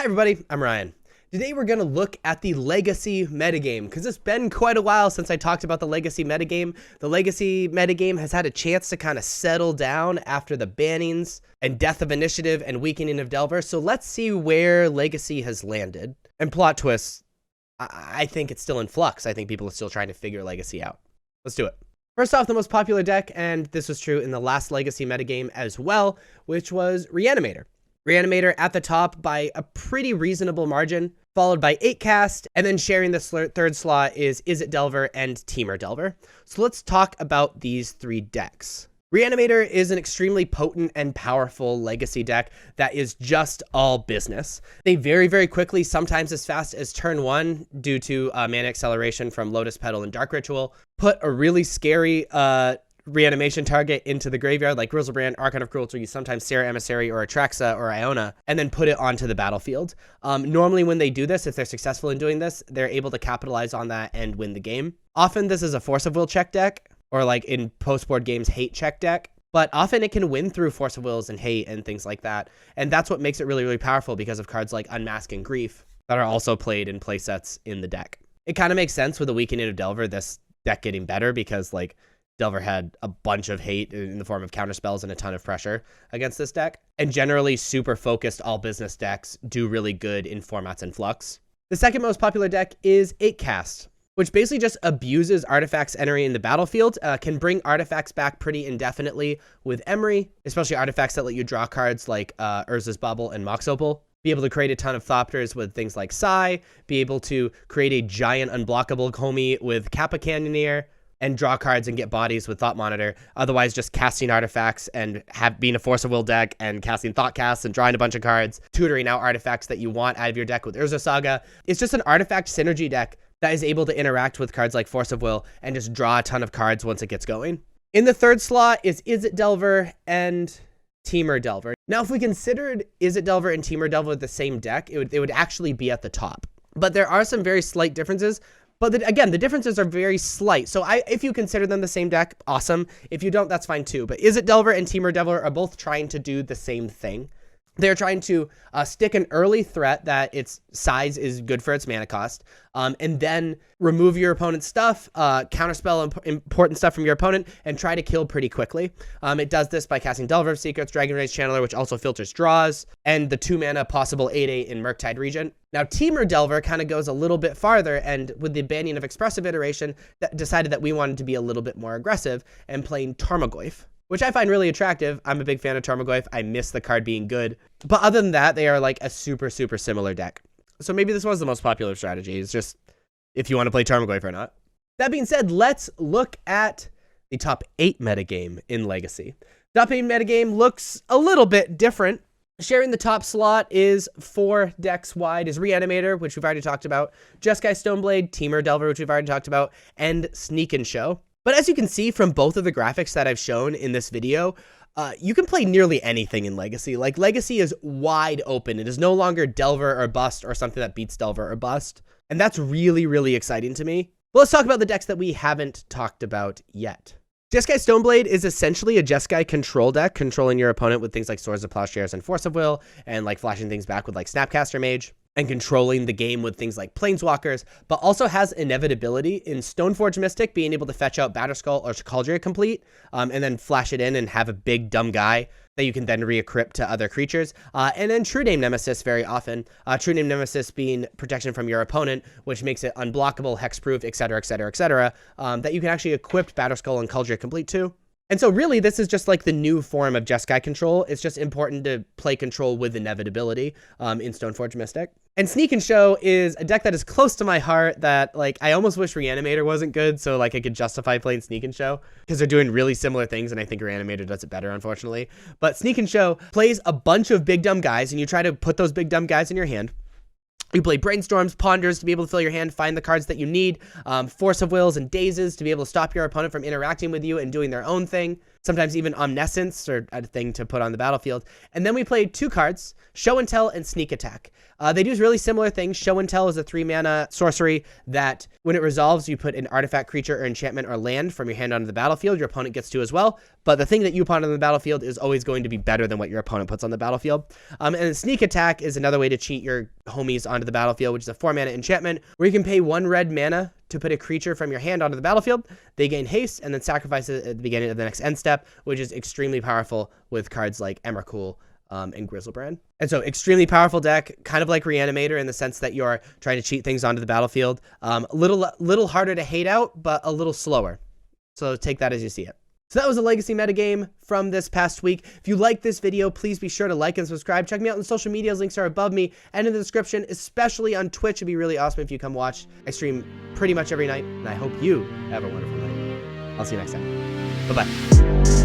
everybody, I'm Ryan. Today we're going to look at the Legacy metagame, because it's been quite a while since I talked about the Legacy metagame. The Legacy metagame has had a chance to kind of settle down after the bannings and death of Initiative and weakening of Delver, so let's see where Legacy has landed. And plot twists, I think it's still in flux. I think people are still trying to figure Legacy out. Let's do it. First off, the most popular deck, and this was true in the last Legacy metagame as well, which was Reanimator. Reanimator at the top by a pretty reasonable margin, followed by 8cast, and then sharing the third slot is It Delver and Temur Delver. So let's talk about these three decks. Reanimator is an extremely potent and powerful Legacy deck that is just all business. They very, very quickly, sometimes as fast as turn 1, due to mana acceleration from Lotus Petal and Dark Ritual, put a really scary reanimation target into the graveyard, like Grizzlebrand, Archon of Cruelty, sometimes Serra Emissary or Atraxa or Iona, and then put it onto the battlefield. Normally when they do this, if they're successful in doing this, they're able to capitalize on that and win the game. Often this is a Force of Will check deck, or like in post-board games, hate check deck, but often it can win through Force of Wills and hate and things like that. And that's what makes it really, really powerful because of cards like Unmask and Grief that are also played in playsets in the deck. It kind of makes sense with the weakening of Delver, this deck getting better, because like Delver had a bunch of hate in the form of counterspells and a ton of pressure against this deck. And generally super focused all business decks do really good in formats in flux. The second most popular deck is 8cast, which basically just abuses artifacts entering the battlefield, can bring artifacts back pretty indefinitely with Emery, especially artifacts that let you draw cards like Urza's Bubble and Mox Opal. Be able to create a ton of Thopters with things like Psy, be able to create a giant unblockable Comey with Kappa Cannoneer, and draw cards and get bodies with Thought Monitor. Otherwise, just casting artifacts and being a Force of Will deck and casting Thought Casts and drawing a bunch of cards, tutoring out artifacts that you want out of your deck with Urza Saga. It's just an artifact synergy deck that is able to interact with cards like Force of Will and just draw a ton of cards once it gets going. In the third slot is It Delver and Temur Delver. Now, if we considered It Delver and Temur Delver the same deck, it would actually be at the top. But there are some very slight differences. But again, the differences are very slight. So if you consider them the same deck, awesome. If you don't, that's fine too. But It Delver and Temur Delver are both trying to do the same thing. They're trying to stick an early threat that its size is good for its mana cost, and then remove your opponent's stuff, counterspell important stuff from your opponent, and try to kill pretty quickly. It does this by casting Delver of Secrets, Dragon Rage Channeler, which also filters draws, and the 2-mana possible 8/8 in Murktide Regent. Now, Temur Delver kind of goes a little bit farther, and with the banning of Expressive Iteration, decided that we wanted to be a little bit more aggressive and playing Tarmogoyf, which I find really attractive. I'm a big fan of Tarmogoyf. I miss the card being good. But other than that, they are like a super, super similar deck. So maybe this was the most popular strategy. It's just if you want to play Tarmogoyf or not. That being said, let's look at the top 8 metagame in Legacy. Top 8 metagame looks a little bit different. Sharing the top slot is 4 decks wide is Reanimator, which we've already talked about, Jeskai Stoneblade, Temur Delver, which we've already talked about, and Sneak and Show. But as you can see from both of the graphics that I've shown in this video, you can play nearly anything in Legacy. Like, Legacy is wide open. It is no longer Delver or Bust or something that beats Delver or Bust. And that's really, really exciting to me. But let's talk about the decks that we haven't talked about yet. Jeskai Stoneblade is essentially a Jeskai control deck, controlling your opponent with things like Swords of Plowshares and Force of Will, and like flashing things back with like Snapcaster Mage, and controlling the game with things like Planeswalkers, but also has inevitability in Stoneforge Mystic, being able to fetch out Batterskull or Cauldron Complete, and then flash it in and have a big dumb guy that you can then re-equip to other creatures. And then True Name Nemesis very often. True Name Nemesis being protection from your opponent, which makes it unblockable, hexproof, etc., etc., etc., that you can actually equip Batterskull and Cauldron Complete to. And so really, this is just like the new form of Jeskai control. It's just important to play control with inevitability in Stoneforge Mystic. And Sneak and Show is a deck that is close to my heart that, like, I almost wish Reanimator wasn't good so, like, I could justify playing Sneak and Show, because they're doing really similar things, and I think Reanimator does it better, unfortunately. But Sneak and Show plays a bunch of big dumb guys, and you try to put those big dumb guys in your hand. You play Brainstorms, Ponders to be able to fill your hand, find the cards that you need, Force of Wills and Dazes to be able to stop your opponent from interacting with you and doing their own thing. sometimes even Omniscience, or a thing to put on the battlefield. And then we played 2 cards, Show and Tell and Sneak Attack. They do really similar things. Show and Tell is a 3-mana sorcery that when it resolves, you put an artifact, creature, or enchantment or land from your hand onto the battlefield. Your opponent gets to as well, but the thing that you put on the battlefield is always going to be better than what your opponent puts on the battlefield. And Sneak Attack is another way to cheat your homies onto the battlefield, which is a 4-mana enchantment where you can pay 1 red mana to put a creature from your hand onto the battlefield. They gain haste and then sacrifice it at the beginning of the next end step, which is extremely powerful with cards like Emrakul and Griselbrand. And so extremely powerful deck, kind of like Reanimator in the sense that you're trying to cheat things onto the battlefield. Little harder to hate out, but a little slower. So take that as you see it. So that was a Legacy metagame from this past week. If you like this video, please be sure to like and subscribe. Check me out on social medias. Links are above me and in the description, especially on Twitch. It'd be really awesome if you come watch. I stream pretty much every night, and I hope you have a wonderful night. I'll see you next time. Bye-bye.